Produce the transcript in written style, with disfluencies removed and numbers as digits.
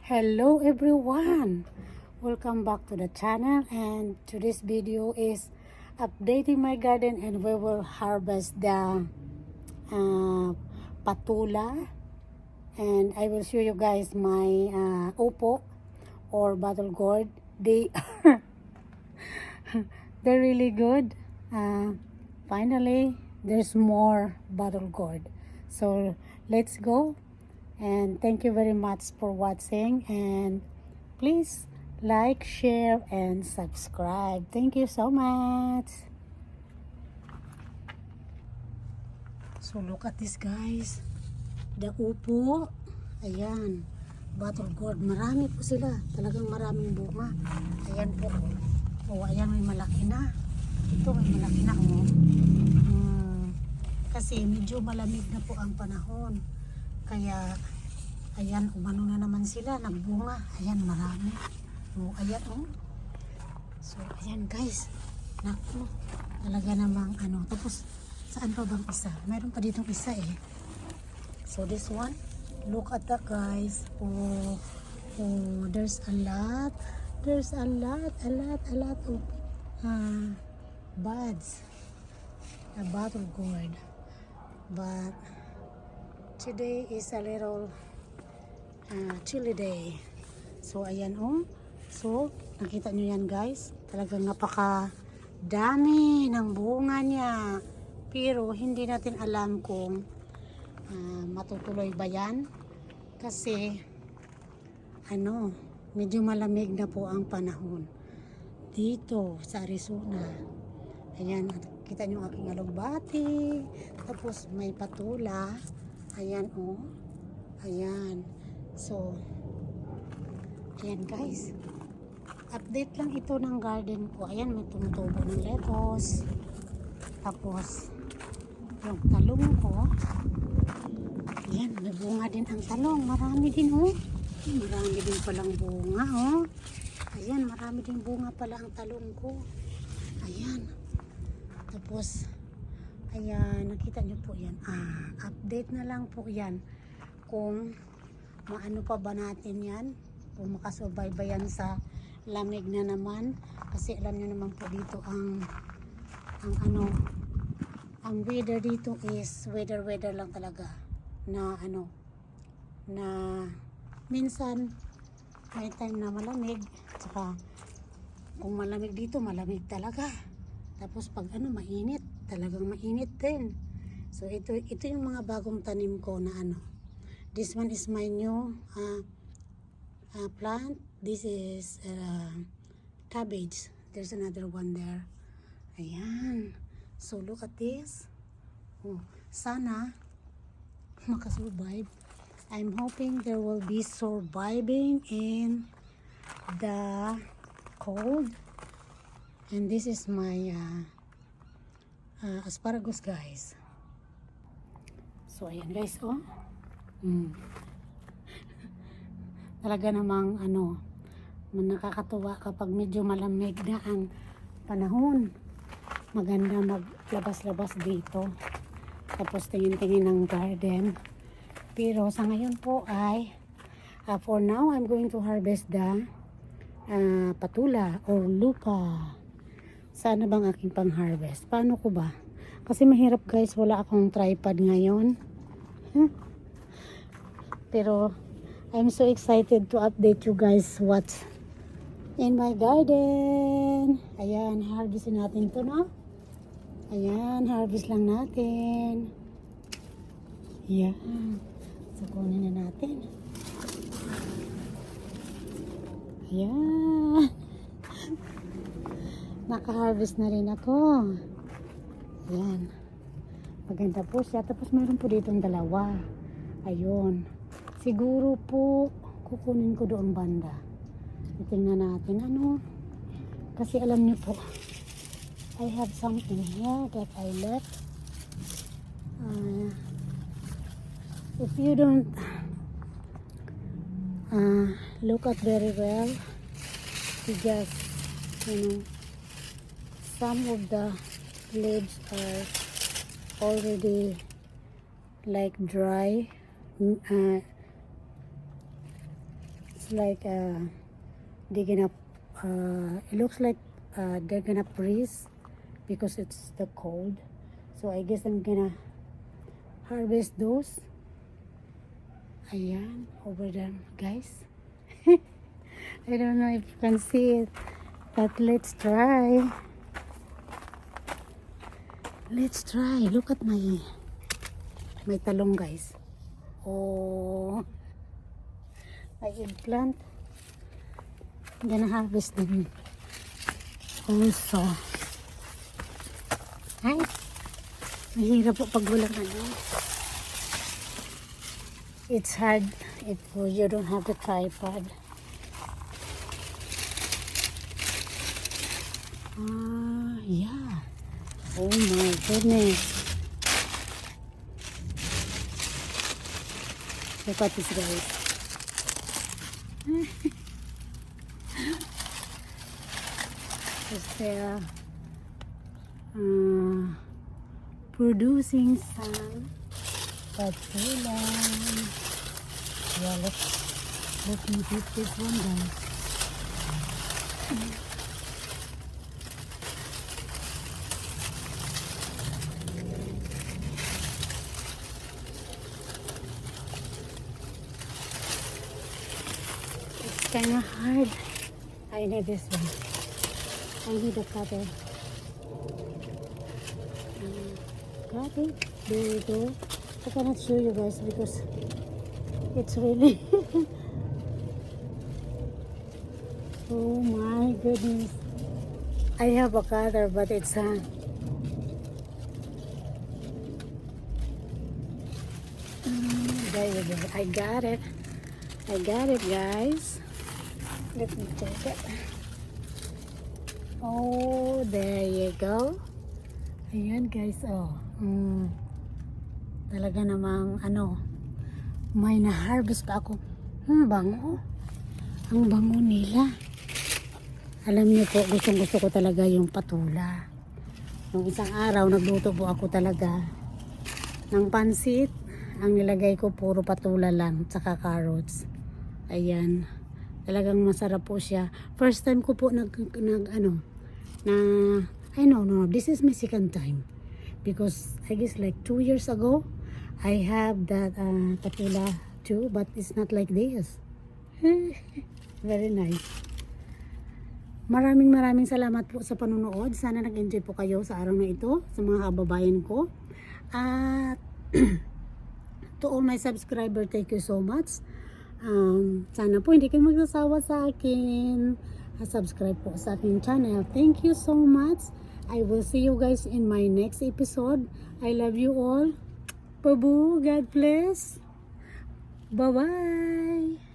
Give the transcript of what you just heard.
Hello everyone, welcome back to the channel, and today's video is updating my garden, and we will harvest the patula, and I will show you guys my upo or bottle gourd. They are they're really good. Finally there's more bottle gourd, so let's go. And thank you very much for watching, and please like, share, and subscribe. Thank you so much. So look at this guys, the upo. Ayan, bottle gourd, marami po sila, talagang maraming bunga. Ayan po, oh ayan, may malaki na. Ito may malaki na, oh. Kasi medyo malamig na po ang panahon, kaya ayan, umano na naman sila, nagbunga. Ayan, marami. Oh, ayan, oh. So, ayan guys. Naku, talaga namang ano. Tapos, saan pa bang isa? Mayroon pa ditong isa eh. So, this one. Look at that guys. Oh, oh, there's a lot. There's a lot of buds. A bottle gourd. But, today is a little chilly day. So ayan, oh. So nakita nyo yan guys, talagang napaka dami ng bunga niya, pero hindi natin alam kung matutuloy ba yan, kasi ano, medyo malamig na po ang panahon dito sa Arizona. Ayan, kita nyo aking alugbati, tapos may patula. Ayan, oh. Ayan. So, ayan guys, update lang ito ng garden ko. Ayan, may tumutubo ng lettuce. Tapos, yung talong ko, ayan, may bunga din ang talong. Marami din, oh. Marami din palang bunga, oh. Ayan, marami din bunga pala ang talong ko. Ayan. Tapos, ayan, nakita nyo po yan. Update na lang po yan kung maano pa ba natin yan, kung makasurvive ba yan sa lamig na naman, kasi alam nyo naman po dito ang weather dito is weather lang talaga, na ano, na minsan may time na malamig, tsaka kung malamig dito, malamig talaga, tapos pag ano, mainit, talagang mainit din. So ito yung mga bagong tanim ko na ano. This one is my new plant. This is cabbage. There's another one there. Ayan. So look at this. Oh, sana makasurvive. I'm hoping there will be surviving in the cold. And this is my asparagus guys. So ayan guys, oh. Talaga namang ano, nakakatuwa kapag medyo malamig na ang panahon. Maganda maglabas-labas dito, tapos tingin-tingin ng garden. Pero sa ngayon po ay for now I'm going to harvest the patula or lupa. Sana bang aking pang harvest? Paano ko ba? Kasi mahirap guys, wala akong tripod ngayon. Pero I'm so excited to update you guys what's in my garden. Ayan, harvestin natin to, no? Ayan, harvest lang natin. Ayan. So, kunin na natin. Ayan. Naka-harvest na rin ako. Ayan. Maganda po siya. Tapos meron po ditong dalawa. Ayun. Siguro po kukunin ko doon banda. Tingnan natin ano. Kasi alam niyo po, I have something here that I left. If you don't look at very well, you just, you know, some of the leaves are already like dry. like they're gonna it looks like they're gonna freeze because it's the cold. So I guess I'm gonna harvest those. Ayan, over there, guys. I don't know if you can see it, but let's try. Let's try. Look at my talong, guys. Oh, my eggplant. I'm gonna harvest them also. Ay, mahirap po pag walang ano. It's hard if you don't have the tripod. Yeah. Oh my goodness. Look at this, guys. Just producing some patula. Yeah, let me hit this one, guys. It's kind of hard. I need this one. I need a cutter. Got it. There you go. I cannot show you guys because it's really oh my goodness. I have a cutter, but it's there you go. I got it, guys. Let me take it. Oh, there you go. Ayan, guys. Oh, talaga namang ano, may na-harvest pa ako. Bango. Ang bango nila. Alam niyo po, gustong-gusto ko talaga yung patula. Nung isang araw, nagluto po ako talaga ng pansit. Ang nilagay ko, puro patula lang, tsaka carrots. Ayan. Talagang masarap po siya. First time ko po no, this is my second time. Because I guess like 2 years ago, I have that patula too, but it's not like this. Very nice. Maraming salamat po sa panonood. Sana nag-enjoy po kayo sa araw na ito, sa mga kababayan ko. At to all my subscriber, thank you so much. Sana po hindi kayo magsasawa sa akin. Subscribe po sa aking channel. Thank you so much. I will see you guys in my next episode. I love you all. Babu, God bless. Bye-bye.